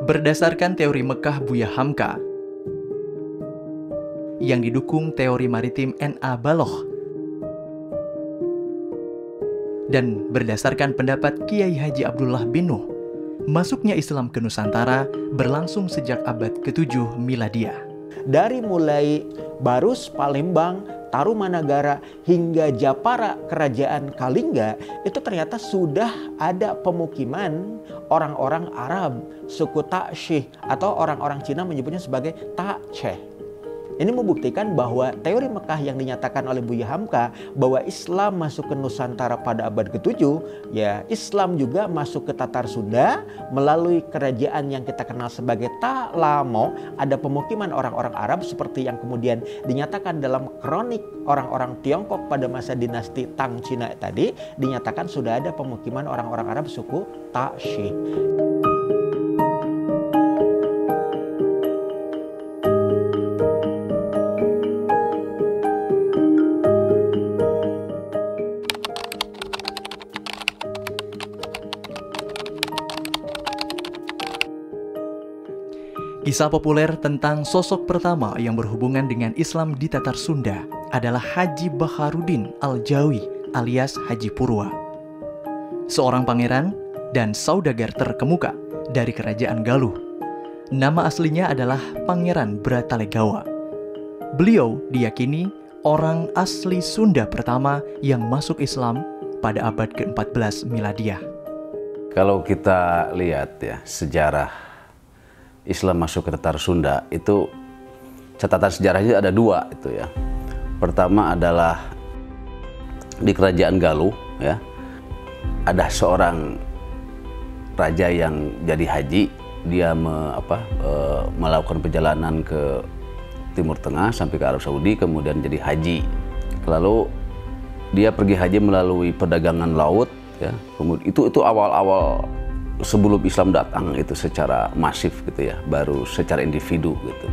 Berdasarkan teori Mekah Buya Hamka yang didukung teori maritim N.A. Baloch dan berdasarkan pendapat Kiai Haji Abdullah bin Nuh, masuknya Islam ke Nusantara berlangsung sejak abad ke-7 Miladiah. Dari mulai Barus, Palembang, Tarumanagara hingga Japara kerajaan Kalingga itu ternyata sudah ada pemukiman orang-orang Arab, suku Ta'syih atau orang-orang Cina menyebutnya sebagai Ta'ceh. Ini membuktikan bahwa teori Mekah yang dinyatakan oleh Buya Hamka bahwa Islam masuk ke Nusantara pada abad ke-7, ya Islam juga masuk ke Tatar Sunda melalui kerajaan yang kita kenal sebagai Ta'lamo. Ada pemukiman orang-orang Arab seperti yang kemudian dinyatakan dalam kronik orang-orang Tiongkok pada masa dinasti Tang Cina tadi, dinyatakan sudah ada pemukiman orang-orang Arab suku Ta'syih. Kisah populer tentang sosok pertama yang berhubungan dengan Islam di Tatar Sunda adalah Haji Baharudin Al-Jawi alias Haji Purwa. Seorang pangeran dan saudagar terkemuka dari kerajaan Galuh. Nama aslinya adalah Pangeran Bratalegawa. Beliau diyakini orang asli Sunda pertama yang masuk Islam pada abad ke-14 Miladiah. Kalau kita lihat ya sejarah Islam masuk ke Tatar Sunda itu catatan sejarahnya ada dua itu ya. Pertama adalah di kerajaan Galuh ya. Ada seorang raja yang jadi haji, dia melakukan perjalanan ke Timur Tengah sampai ke Arab Saudi kemudian jadi haji. Lalu dia pergi haji melalui perdagangan laut ya. Kemudian itu awal-awal sebelum Islam datang itu secara masif gitu ya, baru secara individu gitu.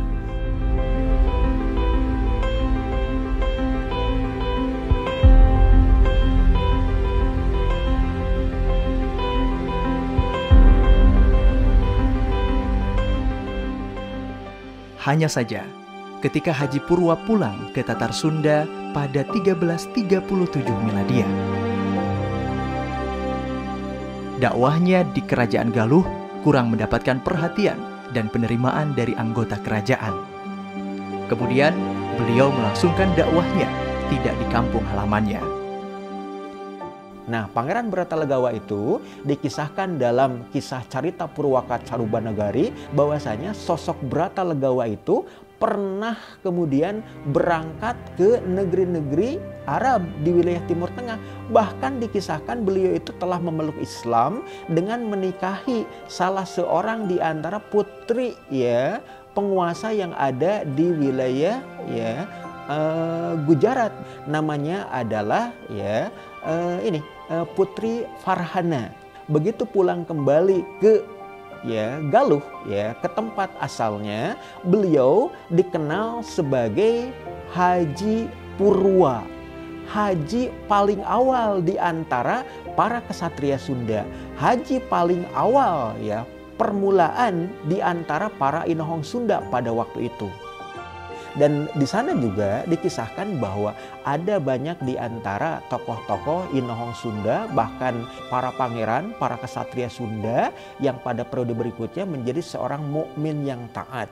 Hanya saja, ketika Haji Purwa pulang ke Tatar Sunda pada 1337 Miladiah, dakwahnya di kerajaan Galuh kurang mendapatkan perhatian dan penerimaan dari anggota kerajaan. Kemudian, beliau melangsungkan dakwahnya tidak di kampung halamannya. Nah, Pangeran Bratalegawa itu dikisahkan dalam kisah Carita Purwaka Carubanagari bahwasanya sosok Bratalegawa itu pernah kemudian berangkat ke negeri-negeri Arab di wilayah Timur Tengah. Bahkan dikisahkan beliau itu telah memeluk Islam dengan menikahi salah seorang di antara putri ya penguasa yang ada di wilayah ya Gujarat. Namanya adalah ya Putri Farhana. Begitu pulang kembali ke ya Galuh ya ke tempat asalnya, beliau dikenal sebagai Haji Purwa. Haji paling awal di antara para kesatria Sunda. Haji paling awal ya, permulaan di antara para Inohong Sunda pada waktu itu. Dan di sana juga dikisahkan bahwa ada banyak di antara tokoh-tokoh Inohong Sunda, bahkan para pangeran, para kesatria Sunda yang pada periode berikutnya menjadi seorang mukmin yang taat.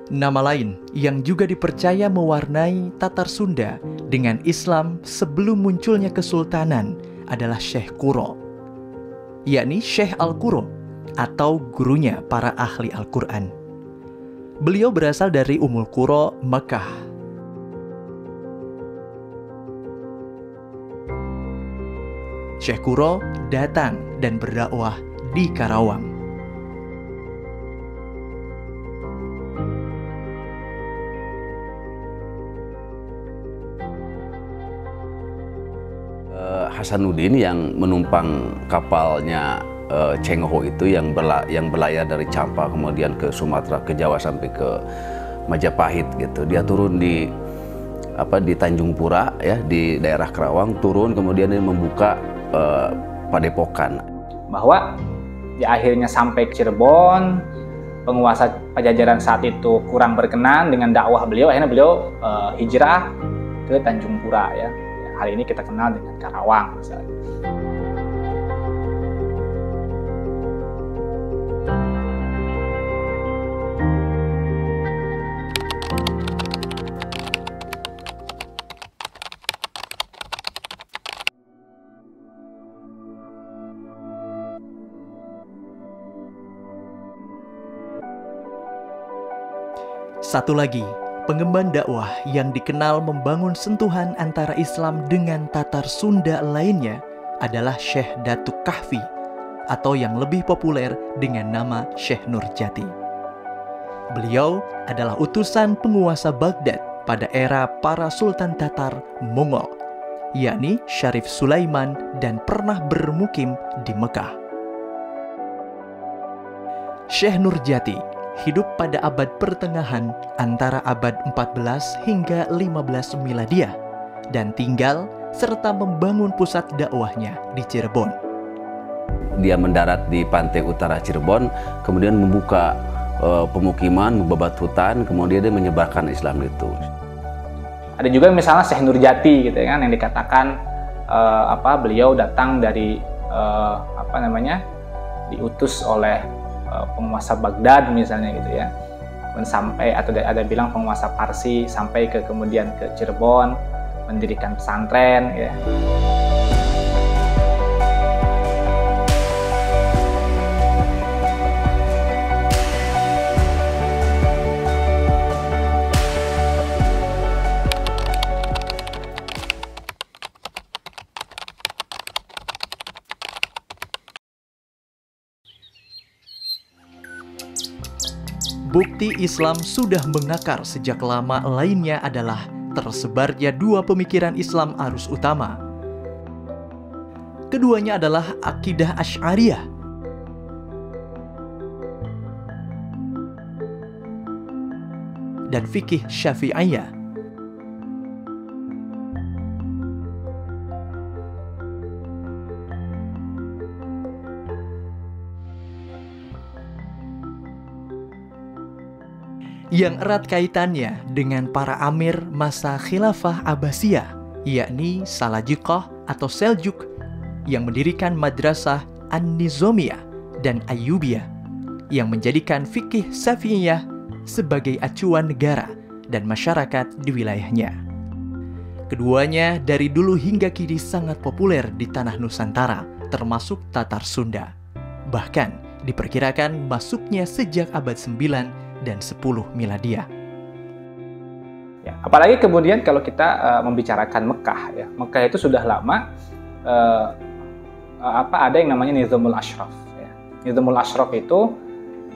Nama lain yang juga dipercaya mewarnai Tatar Sunda dengan Islam sebelum munculnya kesultanan adalah Syekh Kuro, yakni Syekh Al-Kuro atau gurunya para ahli Al-Quran. Beliau berasal dari Ummul Qura, Mekah. Syekh Kuro datang dan berdakwah di Karawang. Hasanuddin yang menumpang kapalnya Cheng Ho itu yang berlayar dari Campa kemudian ke Sumatera, ke Jawa sampai ke Majapahit gitu. Dia turun di Tanjung Pura ya, di daerah Karawang, turun kemudian dia membuka padepokan. Bahwa di akhirnya sampai ke Cirebon, penguasa Pajajaran saat itu kurang berkenan dengan dakwah beliau, akhirnya beliau hijrah ke Tanjung Pura ya. Hari ini kita kenal dengan Karawang misalnya. Satu lagi, pengemban dakwah yang dikenal membangun sentuhan antara Islam dengan Tatar Sunda lainnya adalah Syekh Datuk Kahfi atau yang lebih populer dengan nama Syekh Nurjati. Beliau adalah utusan penguasa Baghdad pada era para Sultan Tatar Mongol, yakni Syarif Sulaiman, dan pernah bermukim di Mekah. Syekh Nurjati hidup pada abad pertengahan antara abad 14 hingga 15 Miladiah dan tinggal serta membangun pusat dakwahnya di Cirebon. Dia mendarat di pantai utara Cirebon, kemudian membuka pemukiman, membabat hutan, kemudian dia menyebarkan Islam itu. Ada juga misalnya Syekh Nurjati gitu kan, yang dikatakan beliau datang dari diutus oleh penguasa Baghdad misalnya gitu ya, sampai atau ada bilang penguasa Parsi sampai ke kemudian ke Cirebon mendirikan pesantren ya. Bukti Islam sudah mengakar sejak lama lainnya adalah tersebarnya dua pemikiran Islam arus utama. Keduanya adalah akidah Asy'ariyah dan fikih Syafi'iyah. Yang erat kaitannya dengan para amir masa khilafah Abbasiyah, yakni Salajikah atau Seljuk, yang mendirikan madrasah An-Nizamiyah dan Ayyubiyah, yang menjadikan fikih Syafi'iyah sebagai acuan negara dan masyarakat di wilayahnya. Keduanya dari dulu hingga kini sangat populer di tanah Nusantara, termasuk Tatar Sunda. Bahkan diperkirakan masuknya sejak abad 9 dan 10 Miladiah. Ya, apalagi kemudian kalau kita membicarakan Mekah ya. Mekah itu sudah lama ada yang namanya Nizamul Ashraf ya. Nizamul Ashraf itu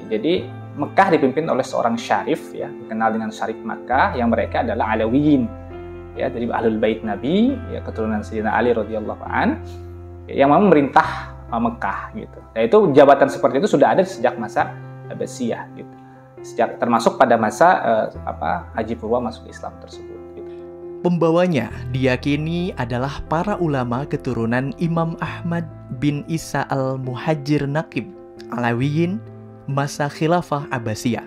jadi Mekah dipimpin oleh seorang syarif ya, dikenal dengan Syarif Makkah, yang mereka adalah Alawiyin. ya, dari Ahlul Bait Nabi, ya, keturunan Sayyidina Ali radhiyallahu an, yang memang memerintah Mekah gitu. Nah, itu jabatan seperti itu sudah ada sejak masa Abbasiyah gitu. Sejak termasuk pada masa Haji Purwa masuk Islam tersebut gitu. Pembawanya diyakini adalah para ulama keturunan Imam Ahmad bin Isa al-Muhajir Naqib Alawiyin masa khilafah Abbasiyah.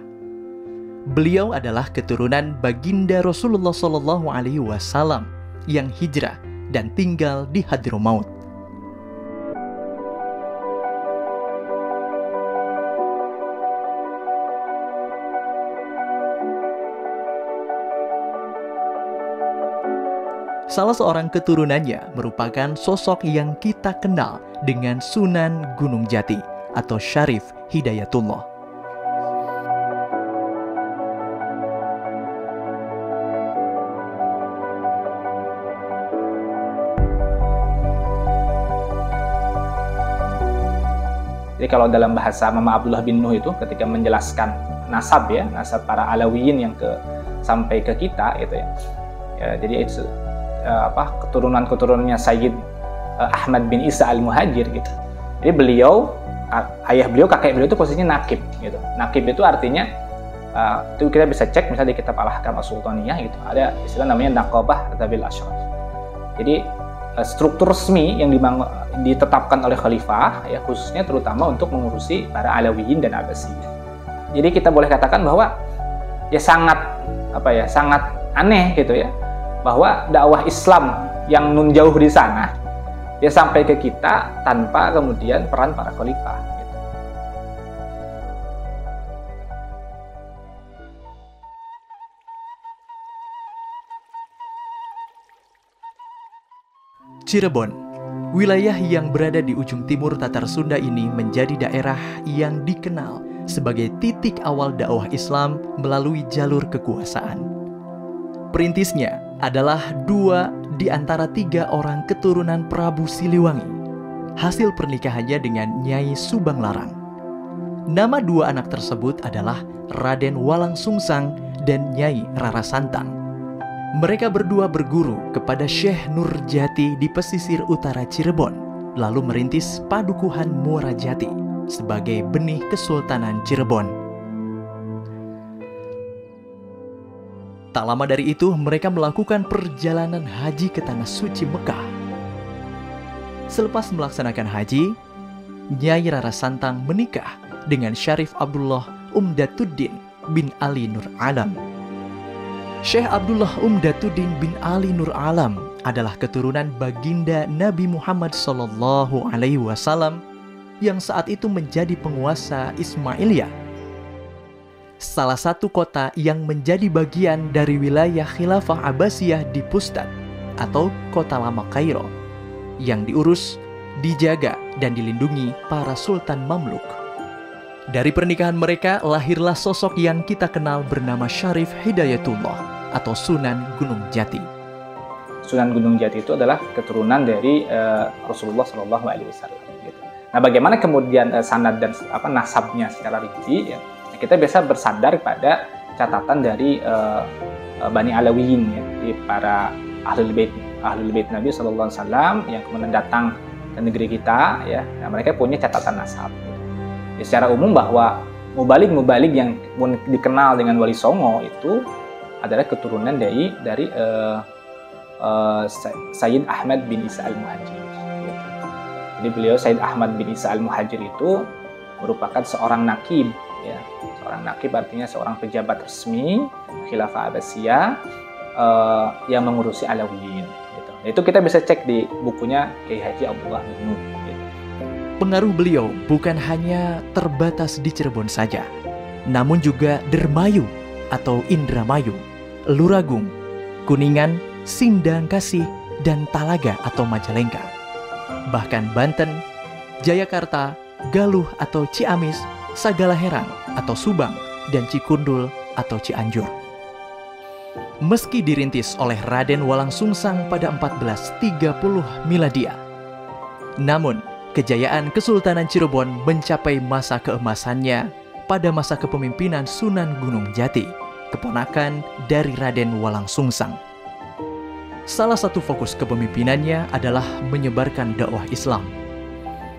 Beliau adalah keturunan baginda Rasulullah SAW yang hijrah dan tinggal di Hadramaut. Salah seorang keturunannya merupakan sosok yang kita kenal dengan Sunan Gunung Jati atau Syarif Hidayatullah. Jadi kalau dalam bahasa Mama Abdullah bin Nuh itu ketika menjelaskan nasab ya, nasab para Alawiyin yang sampai ke kita gitu ya. Jadi itu keturunan-keturunannya Sayyid Ahmad bin Isa al-Muhajir gitu. Jadi beliau, ayah beliau, kakek beliau itu posisinya nakib gitu. Nakib itu artinya itu kita bisa cek misalnya di kitab Al-Ahkam As-Sultaniyah gitu. Ada istilah namanya Naqabah Dzabil Ashraf. Jadi struktur resmi yang ditetapkan oleh khalifah ya, khususnya terutama untuk mengurusi para Alawiyin dan Abbasiyah. Jadi kita boleh katakan bahwa ya sangat aneh gitu ya, bahwa dakwah Islam yang nun jauh di sana dia sampai ke kita tanpa kemudian peran para khalifah gitu. Cirebon, wilayah yang berada di ujung timur Tatar Sunda ini menjadi daerah yang dikenal sebagai titik awal dakwah Islam melalui jalur kekuasaan. Perintisnya adalah 2 di antara 3 orang keturunan Prabu Siliwangi, hasil pernikahannya dengan Nyai Subang Larang. Nama 2 anak tersebut adalah Raden Walang Sungsang dan Nyai Rara Santang. Mereka berdua berguru kepada Syekh Nurjati di pesisir utara Cirebon, lalu merintis Padukuhan Muara Jati sebagai benih Kesultanan Cirebon. Tak lama dari itu, mereka melakukan perjalanan haji ke Tanah Suci Mekah. Selepas melaksanakan haji, Nyai Rara Santang menikah dengan Syarif Abdullah Umdatuddin bin Ali Nur Alam. Syekh Abdullah Umdatuddin bin Ali Nur Alam adalah keturunan baginda Nabi Muhammad SAW yang saat itu menjadi penguasa Ismailiyah, salah satu kota yang menjadi bagian dari wilayah Khilafah Abbasiyah di Pustat atau Kota Lama Kairo, yang diurus, dijaga, dan dilindungi para Sultan Mamluk. Dari pernikahan mereka lahirlah sosok yang kita kenal bernama Syarif Hidayatullah atau Sunan Gunung Jati. Sunan Gunung Jati itu adalah keturunan dari Rasulullah SAW. Gitu. Nah, bagaimana kemudian sanad dan nasabnya secara rinci? Ya, kita bisa bersandar pada catatan dari Bani Alawiyin, ya, di para Ahlul Bait Nabi SAW yang kemudian datang ke negeri kita. Ya, nah, mereka punya catatan nasab. Ya, secara umum bahwa mubalik yang dikenal dengan Wali Songo itu adalah keturunan dari Sayyid Ahmad bin Isa al-Muhajir. Gitu. Jadi beliau Sayyid Ahmad bin Isa al-Muhajir itu merupakan seorang nakib. Ya, seorang nakib artinya seorang pejabat resmi Khilafah Abbasiyah yang mengurusi Alawiyin. Gitu. Itu kita bisa cek di bukunya Kiai Haji Abdullah bin Nuh. Gitu. Pengaruh beliau bukan hanya terbatas di Cirebon saja, namun juga Dermayu atau Indramayu, Luragung, Kuningan, Sindangkasih, dan Talaga atau Majalengka. Bahkan Banten, Jayakarta, Galuh atau Ciamis, Sagalaherang atau Subang, dan Cikundul atau Cianjur. Meski dirintis oleh Raden Walang Sungsang pada 1430 Miladiah, namun kejayaan Kesultanan Cirebon mencapai masa keemasannya pada masa kepemimpinan Sunan Gunung Jati, keponakan dari Raden Walang Sungsang. salah satu fokus kepemimpinannya adalah menyebarkan dakwah Islam.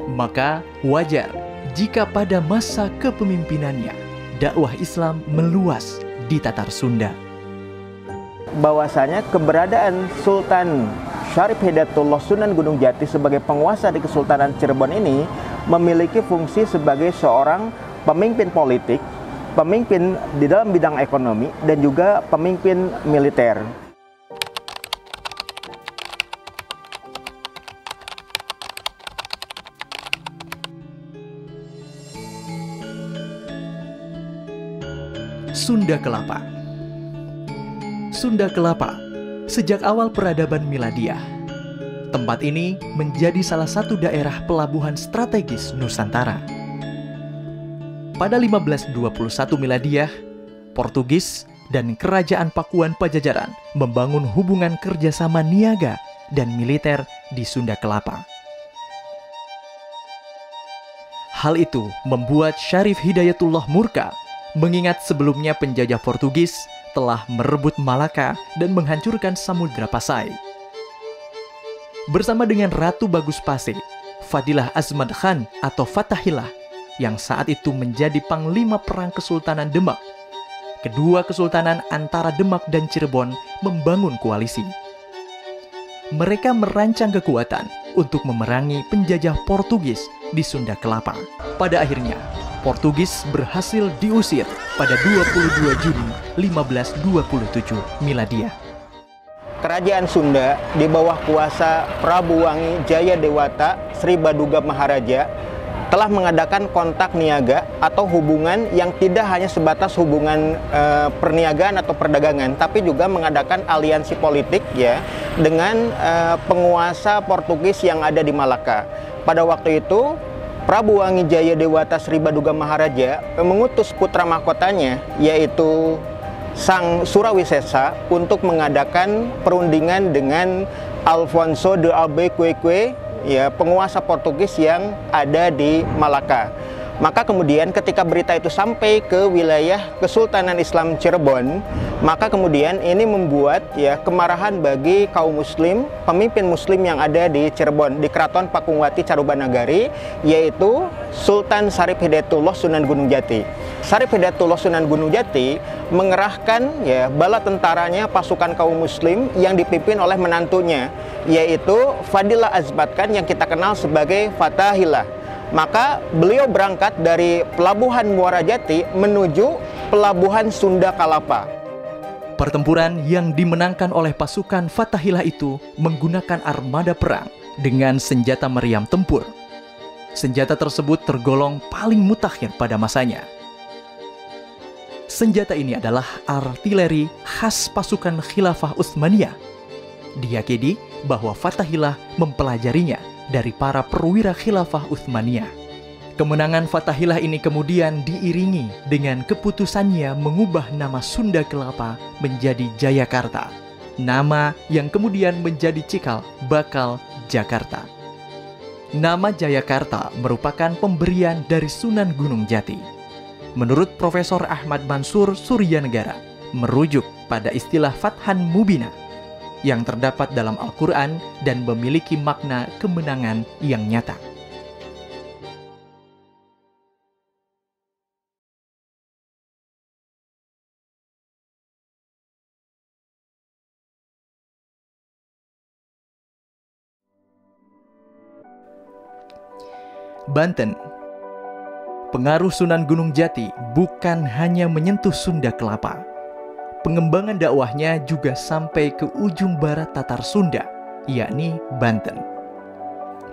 Maka wajar jika pada masa kepemimpinannya dakwah Islam meluas di Tatar Sunda. Bahwasanya keberadaan Sultan Syarif Hidayatullah Sunan Gunung Jati sebagai penguasa di Kesultanan Cirebon ini memiliki fungsi sebagai seorang pemimpin politik, pemimpin di dalam bidang ekonomi, dan juga pemimpin militer. Sunda Kelapa. Sunda Kelapa, sejak awal peradaban Miladiah, tempat ini menjadi salah satu daerah pelabuhan strategis Nusantara. Pada 1521 Miladiah, Portugis dan Kerajaan Pakuan Pajajaran membangun hubungan kerjasama niaga dan militer di Sunda Kelapa. Hal itu membuat Syarif Hidayatullah murka, mengingat sebelumnya penjajah Portugis telah merebut Malaka dan menghancurkan Samudra Pasai. Bersama dengan Ratu Bagus Pase, Fadilah Azmad Khan atau Fathahillah, yang saat itu menjadi panglima perang Kesultanan Demak, kedua kesultanan antara Demak dan Cirebon membangun koalisi. Mereka merancang kekuatan untuk memerangi penjajah Portugis di Sunda Kelapa. Pada akhirnya, Portugis berhasil diusir pada 22 Juni 1527 Miladiah. Kerajaan Sunda di bawah kuasa Prabu Wangi Jayadewata Sri Baduga Maharaja telah mengadakan kontak niaga atau hubungan yang tidak hanya sebatas hubungan perniagaan atau perdagangan, tapi juga mengadakan aliansi politik ya dengan penguasa Portugis yang ada di Malaka. Pada waktu itu Prabu Wangi Jayadewata Sri Baduga Maharaja mengutus putra mahkotanya yaitu Sang Surawisesa untuk mengadakan perundingan dengan Alfonso de Albuquerque, ya, penguasa Portugis yang ada di Malaka. Maka kemudian ketika berita itu sampai ke wilayah Kesultanan Islam Cirebon, maka kemudian ini membuat ya kemarahan bagi kaum muslim, pemimpin muslim yang ada di Cirebon, di Keraton Pakungwati Carubanagari, yaitu Sultan Syarif Hidayatullah Sunan Gunung Jati. Syarif Hidayatullah Sunan Gunung Jati mengerahkan ya bala tentaranya, pasukan kaum muslim yang dipimpin oleh menantunya, yaitu Fadilah Azmad Khan yang kita kenal sebagai Fathahillah. Maka beliau berangkat dari Pelabuhan Muara Jati menuju Pelabuhan Sunda Kelapa. Pertempuran yang dimenangkan oleh pasukan Fathahillah itu menggunakan armada perang dengan senjata meriam tempur. Senjata tersebut tergolong paling mutakhir pada masanya. Senjata ini adalah artileri khas pasukan Khilafah Utsmaniyah. Diyakini bahwa Fathahillah mempelajarinya dari para perwira Khilafah Utsmaniyah. Kemenangan Fathahillah ini kemudian diiringi dengan keputusannya mengubah nama Sunda Kelapa menjadi Jayakarta, nama yang kemudian menjadi cikal bakal Jakarta. Nama Jayakarta merupakan pemberian dari Sunan Gunung Jati. Menurut Profesor Ahmad Mansur Suryanegara, merujuk pada istilah Fathan Mubina yang terdapat dalam Al-Quran dan memiliki makna kemenangan yang nyata. Banten. Pengaruh Sunan Gunung Jati bukan hanya menyentuh Sunda Kelapa. Pengembangan dakwahnya juga sampai ke ujung barat Tatar Sunda, yakni Banten.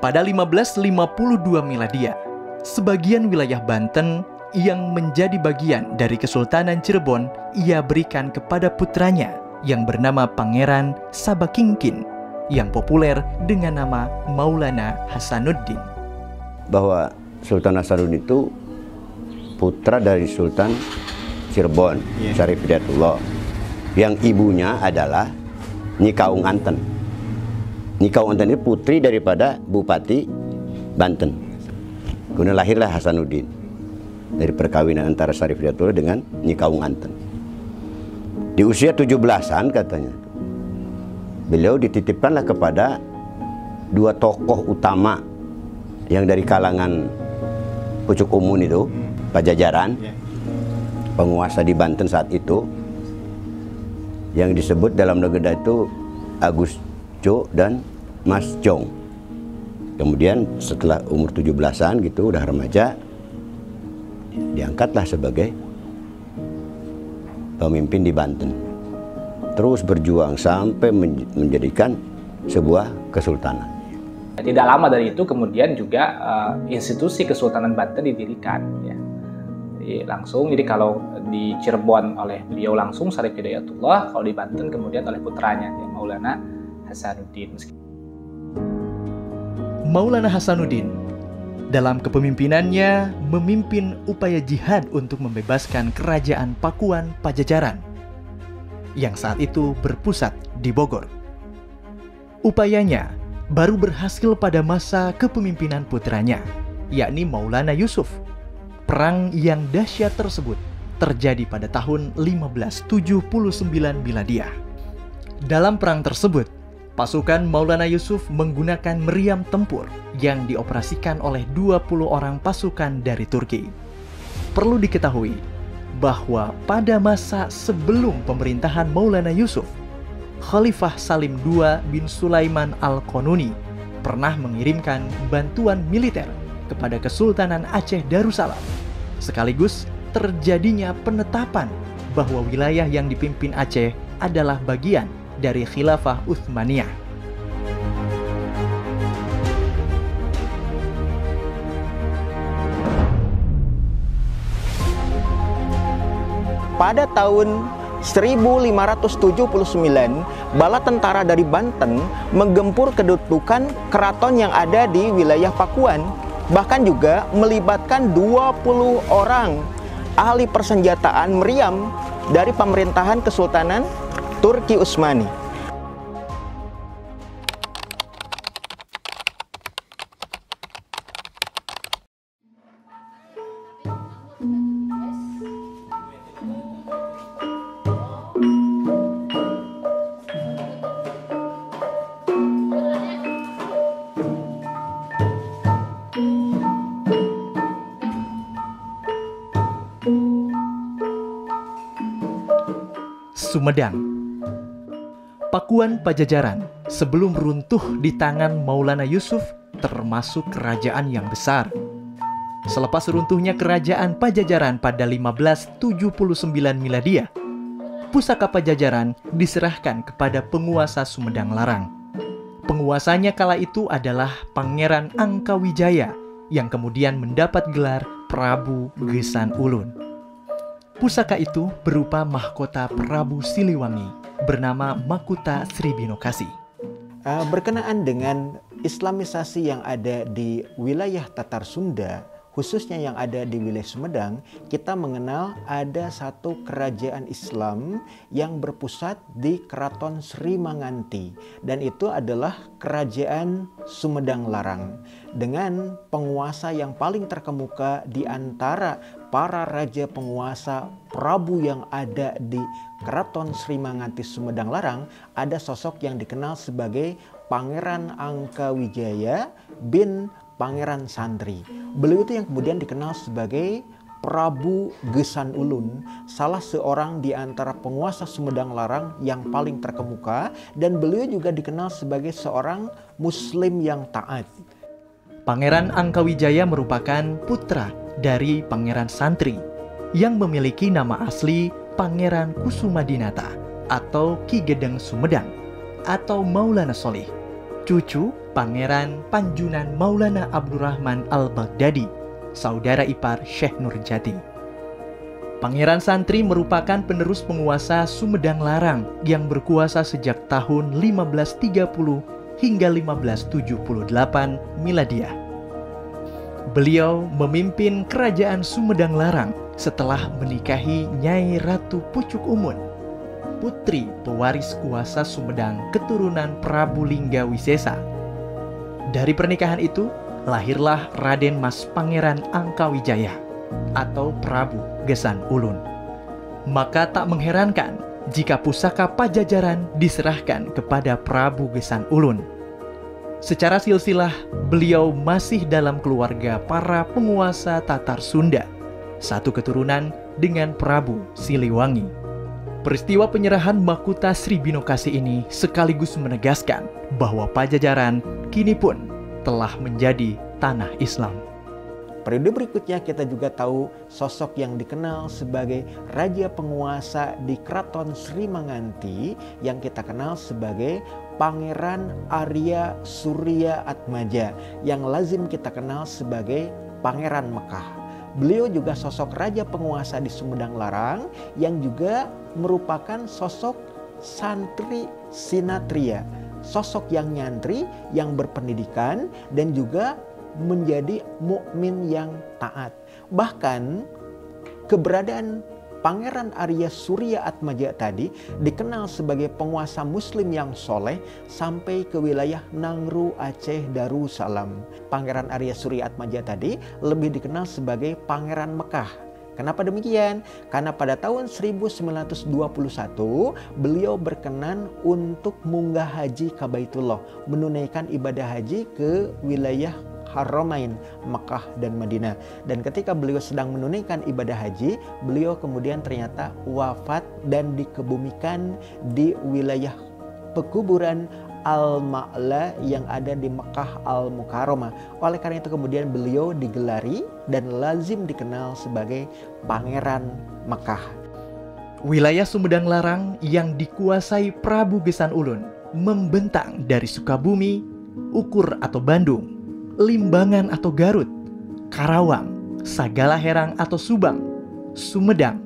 Pada 1552 Miladiah, sebagian wilayah Banten yang menjadi bagian dari Kesultanan Cirebon ia berikan kepada putranya yang bernama Pangeran Sabakingkin yang populer dengan nama Maulana Hasanuddin. Bahwa Sultan Hasanuddin itu putra dari Sultan Cirebon, Syarif Hidayatullah, yang ibunya adalah Nyi Kaung Anten. Nyi Kaung Anten ini putri daripada Bupati Banten. Kemudian lahirlah Hasanuddin dari perkawinan antara Syarif Hidayatullah dengan Nyi Kaung Anten. Di usia 17-an katanya, beliau dititipkanlah kepada dua tokoh utama yang dari kalangan Pucuk Umun itu, Pajajaran, penguasa di Banten saat itu, yang disebut dalam legenda itu Agus Jo dan Mas Jong. Kemudian setelah umur 17-an gitu, udah remaja, diangkatlah sebagai pemimpin di Banten. Terus berjuang sampai menjadikan sebuah kesultanan. Tidak lama dari itu kemudian juga institusi Kesultanan Banten didirikan. Ya. Jadi kalau di Cirebon oleh beliau langsung Syarif Hidayatullah, kalau di Banten kemudian oleh putranya ya, Maulana Hasanuddin. Maulana Hasanuddin dalam kepemimpinannya memimpin upaya jihad untuk membebaskan kerajaan Pakuan Pajajaran yang saat itu berpusat di Bogor. Upayanya baru berhasil pada masa kepemimpinan putranya, yakni Maulana Yusuf. Perang yang dahsyat tersebut terjadi pada tahun 1579 Miladiah. Dalam perang tersebut, pasukan Maulana Yusuf menggunakan meriam tempur yang dioperasikan oleh 20 orang pasukan dari Turki. Perlu diketahui bahwa pada masa sebelum pemerintahan Maulana Yusuf, Khalifah Salim II bin Sulaiman Al-Qanuni pernah mengirimkan bantuan militer kepada Kesultanan Aceh Darussalam, sekaligus terjadinya penetapan bahwa wilayah yang dipimpin Aceh adalah bagian dari Khilafah Utsmaniyah. Pada tahun 1579, bala tentara dari Banten menggempur kedudukan keraton yang ada di wilayah Pakuan, bahkan juga melibatkan 20 orang ahli persenjataan meriam dari pemerintahan Kesultanan Turki Utsmani. Sumedang. Pakuan Pajajaran sebelum runtuh di tangan Maulana Yusuf termasuk kerajaan yang besar. Selepas runtuhnya kerajaan Pajajaran pada 1579 Miladiah, pusaka Pajajaran diserahkan kepada penguasa Sumedang Larang. Penguasanya kala itu adalah Pangeran Angkawijaya yang kemudian mendapat gelar Prabu Gesan Ulun. Pusaka itu berupa mahkota Prabu Siliwangi bernama Makuta Sribinokasi. Berkenaan dengan Islamisasi yang ada di wilayah Tatar Sunda, khususnya yang ada di wilayah Sumedang, kita mengenal ada satu kerajaan Islam yang berpusat di Keraton Sri Manganti, dan itu adalah Kerajaan Sumedang Larang, dengan penguasa yang paling terkemuka di antara para raja penguasa Prabu yang ada di Keraton Sri Manganti Sumedang Larang. Ada sosok yang dikenal sebagai Pangeran Angkawijaya bin Pangeran Santri. Beliau itu yang kemudian dikenal sebagai Prabu Gesan Ulun, salah seorang di antara penguasa Sumedang Larang yang paling terkemuka, dan beliau juga dikenal sebagai seorang Muslim yang taat. Pangeran Angkawijaya merupakan putra dari Pangeran Santri yang memiliki nama asli Pangeran Kusumadinata atau Ki Gedeng Sumedang atau Maulana Solih, cucu Pangeran Panjunan Maulana Abdurrahman Al-Baghdadi, saudara ipar Syekh Nurjati. Pangeran Santri merupakan penerus penguasa Sumedang Larang yang berkuasa sejak tahun 1530 hingga 1578 Miladiah. Beliau memimpin kerajaan Sumedang Larang setelah menikahi Nyai Ratu Pucuk Umun, putri pewaris kuasa Sumedang keturunan Prabu Lingga Wisesa. Dari pernikahan itu, lahirlah Raden Mas Pangeran Angkawijaya atau Prabu Gesan Ulun. Maka tak mengherankan jika pusaka Pajajaran diserahkan kepada Prabu Gesan Ulun. Secara silsilah, beliau masih dalam keluarga para penguasa Tatar Sunda, satu keturunan dengan Prabu Siliwangi. Peristiwa penyerahan mahkota Sri Binokasi ini sekaligus menegaskan bahwa Pajajaran kini pun telah menjadi tanah Islam. Periode berikutnya kita juga tahu sosok yang dikenal sebagai raja penguasa di Keraton Sri Manganti yang kita kenal sebagai Pangeran Arya Surya Atmaja yang lazim kita kenal sebagai Pangeran Mekah. Beliau juga sosok raja penguasa di Sumedang Larang yang juga merupakan sosok santri sinatria, sosok yang nyantri, yang berpendidikan dan juga menjadi mukmin yang taat. Bahkan keberadaan Pangeran Arya Surya Atmaja tadi dikenal sebagai penguasa muslim yang soleh sampai ke wilayah Nangru, Aceh, Darussalam. Pangeran Arya Surya Atmaja tadi lebih dikenal sebagai Pangeran Mekah. Kenapa demikian? Karena pada tahun 1921 beliau berkenan untuk munggah haji ke Baitullah, menunaikan ibadah haji ke wilayah Haramain, Mekah dan Madinah. Dan ketika beliau sedang menunaikan ibadah haji, beliau kemudian ternyata wafat dan dikebumikan di wilayah pekuburan Al-Ma'la yang ada di Mekah Al-Mukarramah. Oleh karena itu kemudian beliau digelari dan lazim dikenal sebagai Pangeran Mekah. Wilayah Sumedang Larang yang dikuasai Prabu Gesan Ulun membentang dari Sukabumi, Ukur atau Bandung, Limbangan atau Garut, Karawang, Sagalaherang atau Subang, Sumedang,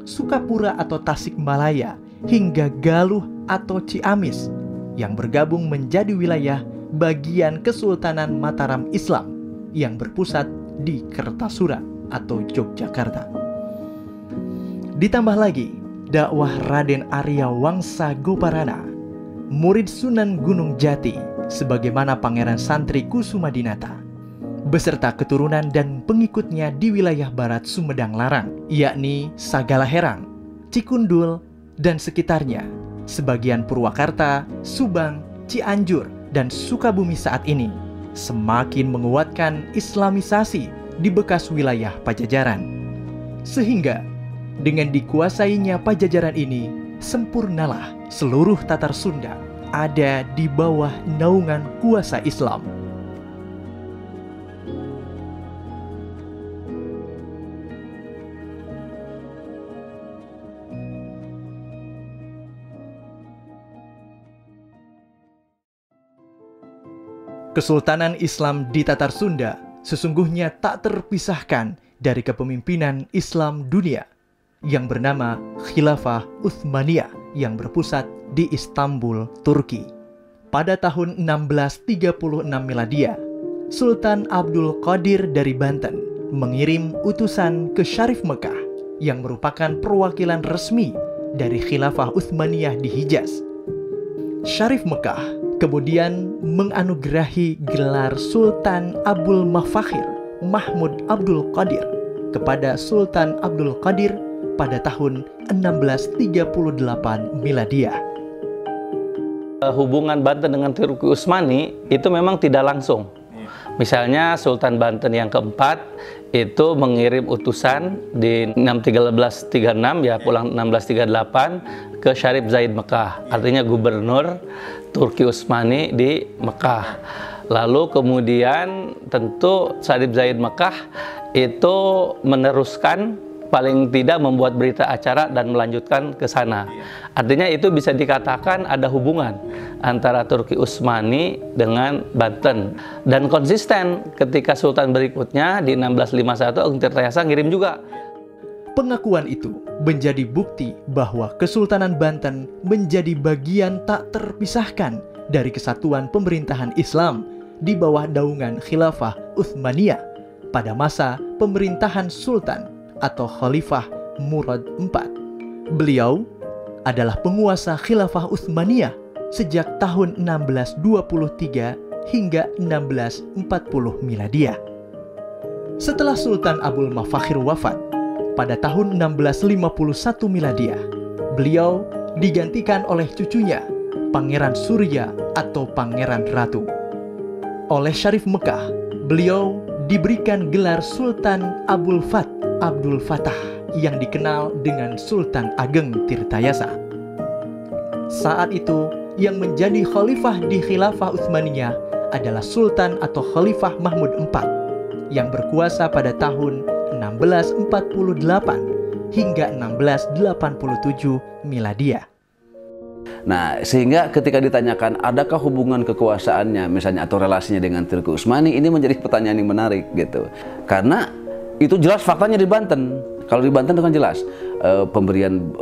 Sukapura atau Tasikmalaya, hingga Galuh atau Ciamis yang bergabung menjadi wilayah bagian Kesultanan Mataram Islam yang berpusat di Kertasura atau Yogyakarta. Ditambah lagi dakwah Raden Arya Wangsa Goparana, murid Sunan Gunung Jati, sebagaimana Pangeran Santri Kusumadinata, beserta keturunan dan pengikutnya di wilayah barat Sumedang Larang, yakni Sagalaherang, Cikundul, dan sekitarnya, sebagian Purwakarta, Subang, Cianjur, dan Sukabumi saat ini, semakin menguatkan Islamisasi di bekas wilayah Pajajaran. Sehingga, dengan dikuasainya Pajajaran ini, sempurnalah seluruh Tatar Sunda ada di bawah naungan kuasa Islam. Kesultanan Islam di Tatar Sunda sesungguhnya tak terpisahkan dari kepemimpinan Islam dunia yang bernama Khilafah Utsmaniyah yang berpusat di Istanbul, Turki. Pada tahun 1636 Miladia, Sultan Abdul Qadir dari Banten mengirim utusan ke Syarif Mekah yang merupakan perwakilan resmi dari Khilafah Utsmaniyah di Hijaz. Syarif Mekah kemudian menganugerahi gelar Sultan Abul Mafakhir Mahmud Abdul Qadir kepada Sultan Abdul Qadir pada tahun 1638 Miladiah. Hubungan Banten dengan Turki Utsmani itu memang tidak langsung. Misalnya Sultan Banten yang keempat itu mengirim utusan di 1336 ya pulang 1638 ke Syarif Zaid Mekah, artinya gubernur Turki Utsmani di Mekah. Lalu kemudian tentu Syarif Zaid Mekah itu meneruskan, paling tidak membuat berita acara dan melanjutkan ke sana. Artinya itu bisa dikatakan ada hubungan antara Turki Utsmani dengan Banten. Dan konsisten ketika Sultan berikutnya di 1651 Agung Tirtayasa ngirim juga. Pengakuan itu menjadi bukti bahwa Kesultanan Banten menjadi bagian tak terpisahkan dari kesatuan pemerintahan Islam di bawah naungan Khilafah Utsmaniyah pada masa pemerintahan Sultan atau Khalifah Murad IV. Beliau adalah penguasa Khilafah Utsmaniyah sejak tahun 1623 hingga 1640 Miladiah. Setelah Sultan Abul Mafakhir wafat pada tahun 1651 Miladiah, beliau digantikan oleh cucunya, Pangeran Surya atau Pangeran Ratu. Oleh Syarif Mekah, beliau diberikan gelar Sultan Abdul Fattah yang dikenal dengan Sultan Ageng Tirtayasa. Saat itu, yang menjadi khalifah di Khilafah Utsmaniyah adalah Sultan atau Khalifah Mahmud IV yang berkuasa pada tahun 1648 hingga 1687 Miladiah. Nah, sehingga ketika ditanyakan adakah hubungan kekuasaannya misalnya atau relasinya dengan Tengku Utsmani, ini menjadi pertanyaan yang menarik gitu. Karena itu jelas faktanya di Banten. Kalau di Banten itu kan jelas pemberian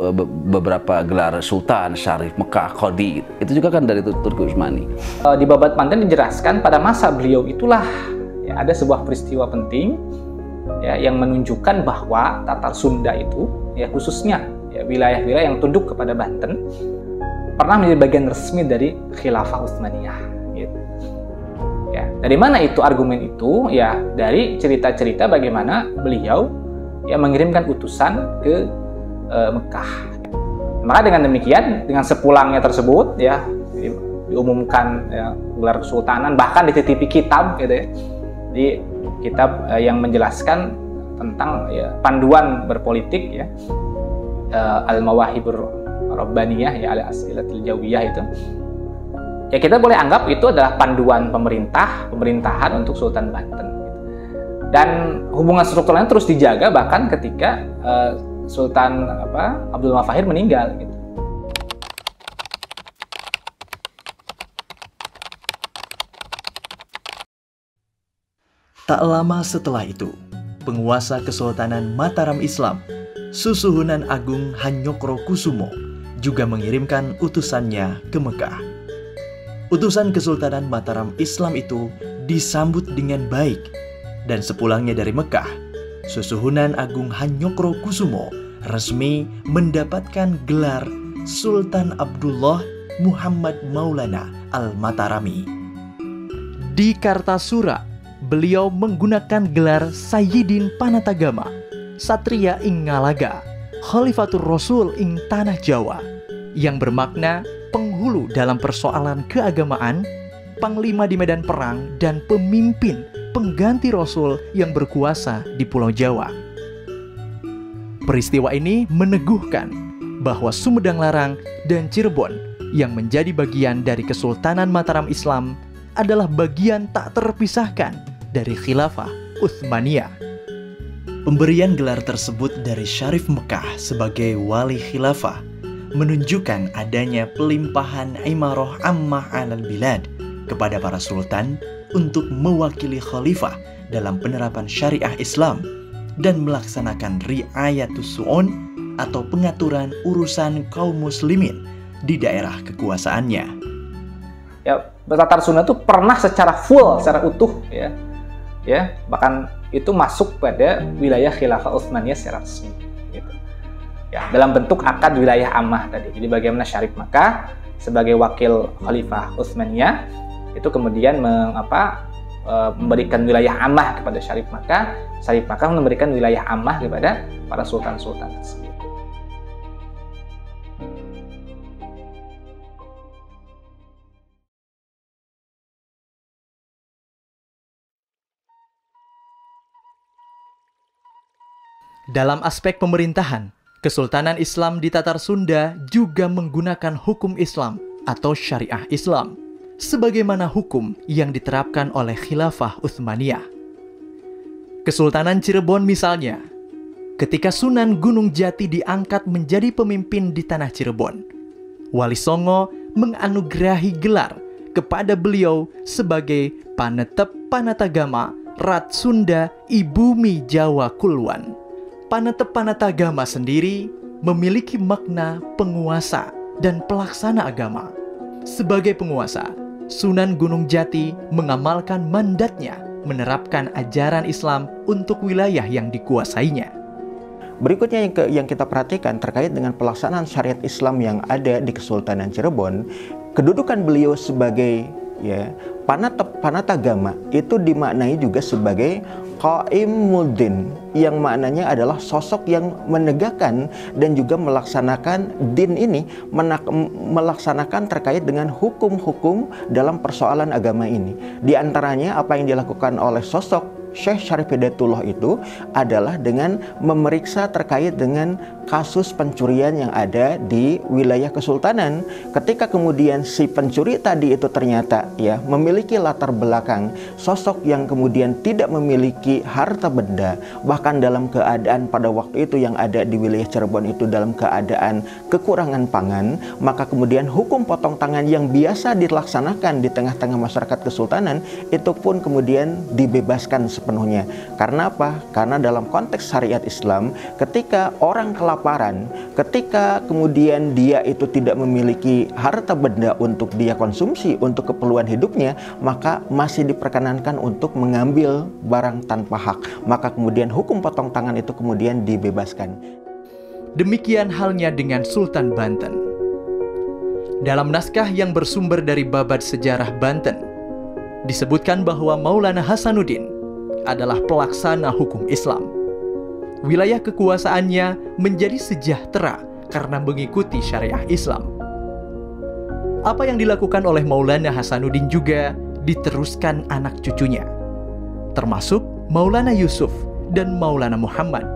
beberapa gelar Sultan, Syarif Mekah, Qadi, itu juga kan dari Tengku Utsmani. Di Babat Banten dijelaskan pada masa beliau itulah ya, ada sebuah peristiwa penting ya, yang menunjukkan bahwa Tatar Sunda itu ya, khususnya ya, wilayah-wilayah yang tunduk kepada Banten pernah menjadi bagian resmi dari Khilafah Utsmaniyah. Gitu. Ya, dari mana itu argumen itu? Ya, dari cerita-cerita bagaimana beliau ya mengirimkan utusan ke Mekah. Maka dengan demikian, dengan sepulangnya tersebut ya diumumkan ya, gelar kesultanan, bahkan dititipi kitab, gitu ya, di kitab yang menjelaskan tentang ya, panduan berpolitik ya, Al-Mawahibur Rabbaniyah ya, Al-As'ilatul Jawiyah itu. Ya kita boleh anggap itu adalah panduan pemerintahan untuk Sultan Banten. Dan hubungan strukturalnya terus dijaga bahkan ketika Sultan Abdul Mafahir meninggal gitu. Tak lama setelah itu, penguasa Kesultanan Mataram Islam, Susuhunan Agung Hanyokro Kusumo, juga mengirimkan utusannya ke Mekah. Utusan Kesultanan Mataram Islam itu disambut dengan baik, dan sepulangnya dari Mekah, Susuhunan Agung Hanyokro Kusumo resmi mendapatkan gelar Sultan Abdullah Muhammad Maulana Al-Matarami. Di Kartasura, beliau menggunakan gelar Sayyidin Panatagama, Satria ing Ngalaga, Khalifatur Rasul ing Tanah Jawa, yang bermakna penghulu dalam persoalan keagamaan, panglima di medan perang, dan pemimpin pengganti Rasul yang berkuasa di Pulau Jawa. Peristiwa ini meneguhkan bahwa Sumedang Larang dan Cirebon yang menjadi bagian dari Kesultanan Mataram Islam adalah bagian tak terpisahkan dari Khilafah Utsmaniyah. Pemberian gelar tersebut dari Syarif Mekah sebagai wali khilafah menunjukkan adanya pelimpahan imarah ammah alal bilad kepada para sultan untuk mewakili khalifah dalam penerapan syariah Islam dan melaksanakan riayatus su'un atau pengaturan urusan kaum muslimin di daerah kekuasaannya. Ya, Tatar Sunda itu pernah secara full, secara utuh ya, bahkan itu masuk pada wilayah Khilafah Utsmaniyah secara resmi gitu. Ya, dalam bentuk akad wilayah ammah tadi. Jadi bagaimana Syarif Mekah sebagai wakil Khalifah Utsmaniyah itu kemudian memberikan wilayah ammah kepada Syarif Mekah, Syarif Mekah memberikan wilayah ammah kepada para sultan-sultan tersebut. Dalam aspek pemerintahan, Kesultanan Islam di Tatar Sunda juga menggunakan hukum Islam atau syariah Islam, sebagaimana hukum yang diterapkan oleh Khilafah Utsmaniyah. Kesultanan Cirebon misalnya, ketika Sunan Gunung Jati diangkat menjadi pemimpin di tanah Cirebon, Wali Songo menganugerahi gelar kepada beliau sebagai Panetep Panatagama Rat Sunda Ibumi Jawa Kulwan. Panetep Panatagama sendiri memiliki makna penguasa dan pelaksana agama. Sebagai penguasa, Sunan Gunung Jati mengamalkan mandatnya menerapkan ajaran Islam untuk wilayah yang dikuasainya. Berikutnya yang kita perhatikan terkait dengan pelaksanaan syariat Islam yang ada di Kesultanan Cirebon, kedudukan beliau sebagai Panatagama itu dimaknai juga sebagai Qa'imuddin, yang maknanya adalah sosok yang menegakkan dan juga melaksanakan din ini, melaksanakan terkait dengan hukum-hukum dalam persoalan agama ini. Di antaranya apa yang dilakukan oleh sosok Syekh Syarif Hidayatullah itu adalah dengan memeriksa terkait dengan kasus pencurian yang ada di wilayah kesultanan. Ketika kemudian si pencuri tadi itu ternyata ya memiliki latar belakang sosok yang kemudian tidak memiliki harta benda, bahkan dalam keadaan pada waktu itu yang ada di wilayah Cirebon itu dalam keadaan kekurangan pangan, maka kemudian hukum potong tangan yang biasa dilaksanakan di tengah-tengah masyarakat kesultanan itu pun kemudian dibebaskan sepenuhnya. Karena apa? Karena dalam konteks syariat Islam, ketika orang kelaparan, ketika kemudian dia itu tidak memiliki harta benda untuk dia konsumsi untuk keperluan hidupnya, maka masih diperkenankan untuk mengambil barang tanpa hak. Maka kemudian hukum potong tangan itu kemudian dibebaskan. Demikian halnya dengan Sultan Banten. Dalam naskah yang bersumber dari Babad Sejarah Banten, disebutkan bahwa Maulana Hasanuddin adalah pelaksana hukum Islam. Wilayah kekuasaannya menjadi sejahtera karena mengikuti syariah Islam. Apa yang dilakukan oleh Maulana Hasanuddin juga diteruskan anak cucunya, termasuk Maulana Yusuf dan Maulana Muhammad.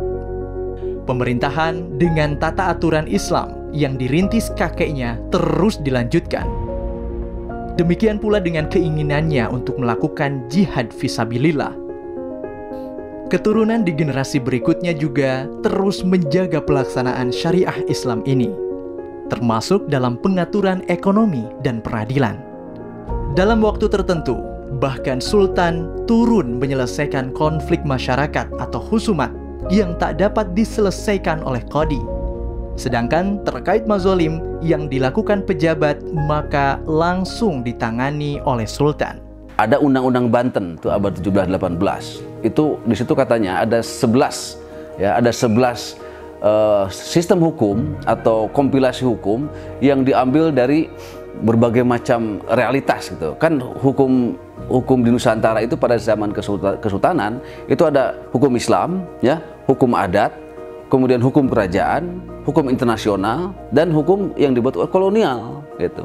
Pemerintahan dengan tata aturan Islam yang dirintis kakeknya terus dilanjutkan. Demikian pula dengan keinginannya untuk melakukan jihad fisabilillah. Keturunan di generasi berikutnya juga terus menjaga pelaksanaan syariah Islam ini, termasuk dalam pengaturan ekonomi dan peradilan. Dalam waktu tertentu, bahkan Sultan turun menyelesaikan konflik masyarakat atau khusumat yang tak dapat diselesaikan oleh qadi. Sedangkan terkait mazolim yang dilakukan pejabat, maka langsung ditangani oleh Sultan. Ada Undang-Undang Banten itu abad 17-18. Itu di situ katanya ada 11 sistem hukum atau kompilasi hukum yang diambil dari berbagai macam realitas gitu. Kan hukum di Nusantara itu pada zaman kesultanan itu ada hukum Islam, ya, hukum adat, kemudian hukum kerajaan, hukum internasional, dan hukum yang dibuat oleh kolonial gitu.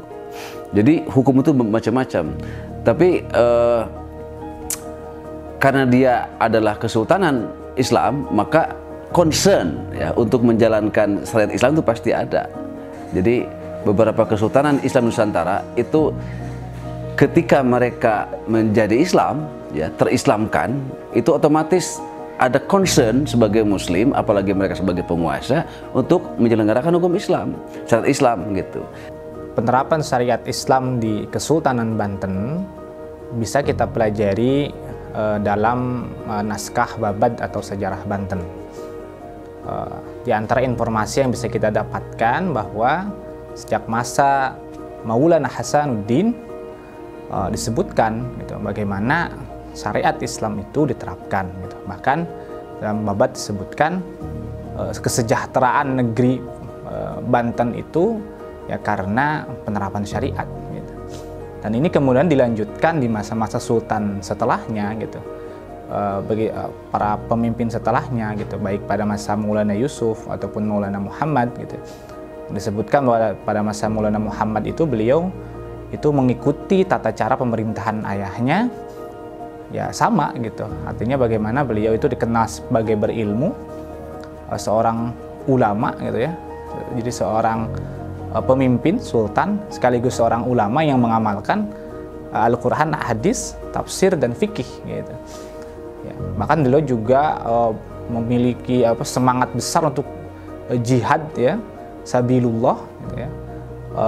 Jadi hukum itu macam-macam. Tapi karena dia adalah kesultanan Islam, maka concern ya untuk menjalankan syariat Islam itu pasti ada. Jadi beberapa kesultanan Islam Nusantara itu ketika mereka menjadi Islam, ya terislamkan, itu otomatis ada concern sebagai Muslim, apalagi mereka sebagai penguasa, untuk menyelenggarakan hukum Islam, syariat Islam gitu. Penerapan syariat Islam di Kesultanan Banten bisa kita pelajari dalam naskah Babad atau Sejarah Banten. Di antara informasi yang bisa kita dapatkan bahwa sejak masa Maulana Hasanuddin disebutkan gitu, bagaimana syariat Islam itu diterapkan gitu. Bahkan dalam Babad disebutkan kesejahteraan negeri Banten itu ya karena penerapan syariat gitu. Dan ini kemudian dilanjutkan di masa-masa sultan setelahnya gitu, bagi para pemimpin setelahnya gitu, baik pada masa Maulana Yusuf ataupun Maulana Muhammad gitu. Disebutkan bahwa pada masa Maulana Muhammad itu beliau itu mengikuti tata cara pemerintahan ayahnya ya sama gitu. Artinya bagaimana beliau itu dikenal sebagai berilmu, seorang ulama gitu ya. Jadi seorang pemimpin, sultan, sekaligus seorang ulama yang mengamalkan Al-Quran, hadis, tafsir, dan fikih gitu. Ya, bahkan beliau juga memiliki semangat besar untuk jihad ya, sabilullah gitu ya,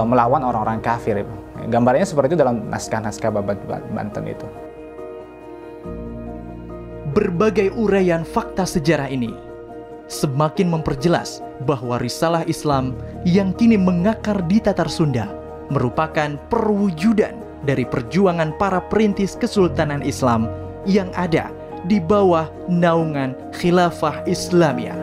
melawan orang-orang kafir. Ya. Gambarnya seperti itu dalam naskah-naskah Babad Banten itu. Berbagai uraian fakta sejarah ini semakin memperjelas bahwa risalah Islam yang kini mengakar di Tatar Sunda merupakan perwujudan dari perjuangan para perintis Kesultanan Islam yang ada di bawah naungan Khilafah Islamiyah.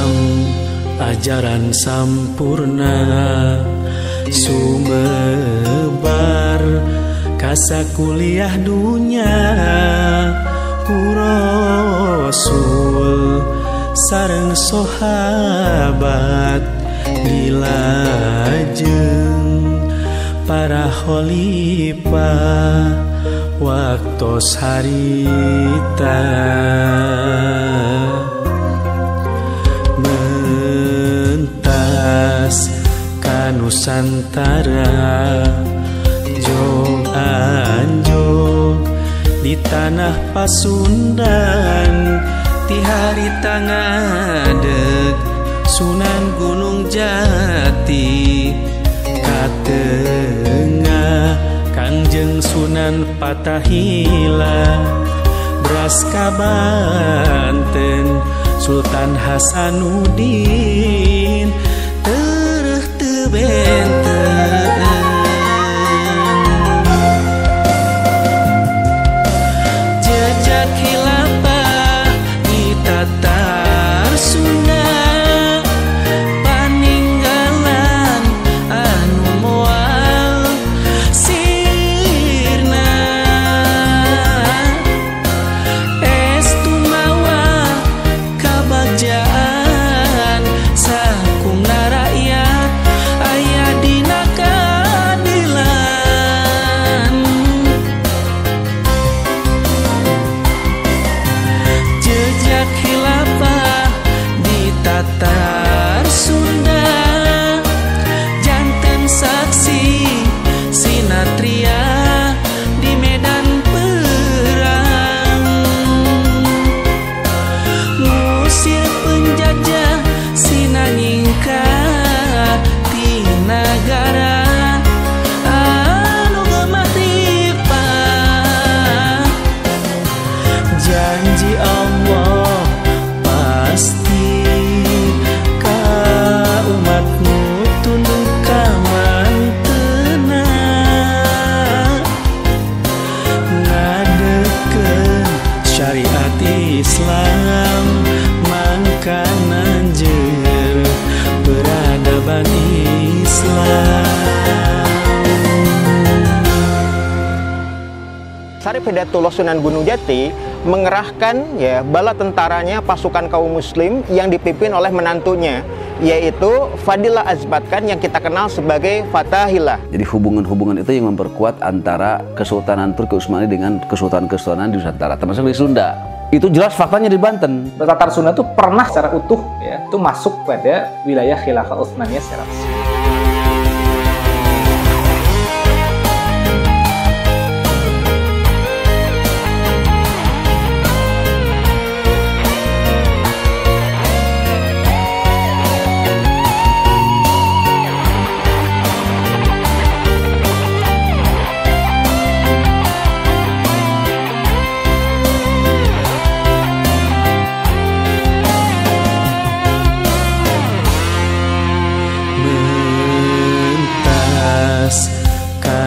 Islam ajaran sampurna sumebar kasa kuliah dunya ku Rasul sareng sahabat dilajeng para khalifah waktos harita mentas ka Nusantara jong anjog di tanah Pasundan ti harita ngadeg Sunan Gunung Jati katengah Kangjeng Sunan Patahila beras ka Banten Sultan Hasanuddin tereh teu benten jejak khilafah di Tatar Sunda paninggalan anu moal sirna estu mawa kabagjaan sakumna rakyat aya dina keadilan jejak khilafah di Tatar Sunda janten saksi sinatria di medan perang ngusir penjajah sinanyingka ti nagara anu gemah ripah janji Allah pasti ka umatmu tunduk ka mantena ngadekeun syariat Islam mangkanan jeung peradaban Islam. Syarif Hidayatullah Sunan Gunung Jati mengerahkan ya bala tentaranya pasukan kaum muslim yang dipimpin oleh menantunya yaitu Fadilah Azbatkan yang kita kenal sebagai Fatahillah. Jadi hubungan-hubungan itu yang memperkuat antara Kesultanan Turki Utsmani dengan kesultanan-kesultanan di Nusantara, termasuk di Sunda. Itu jelas faktanya di Banten. Tatar Sunda itu pernah secara utuh ya, itu masuk pada wilayah Khilafah Utsmaniyah secara resmi.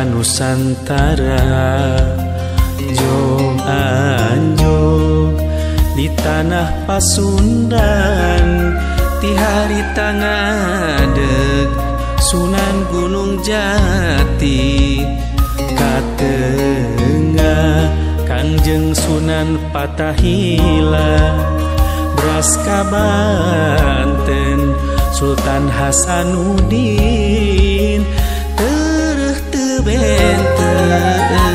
Nusantara jong anjog di tanah Pasundan ti harita ngadeg Sunan Gunung Jati katengah Kangjeng Sunan Patahila beras ka Banten Sultan Hasanuddin tereh teu benten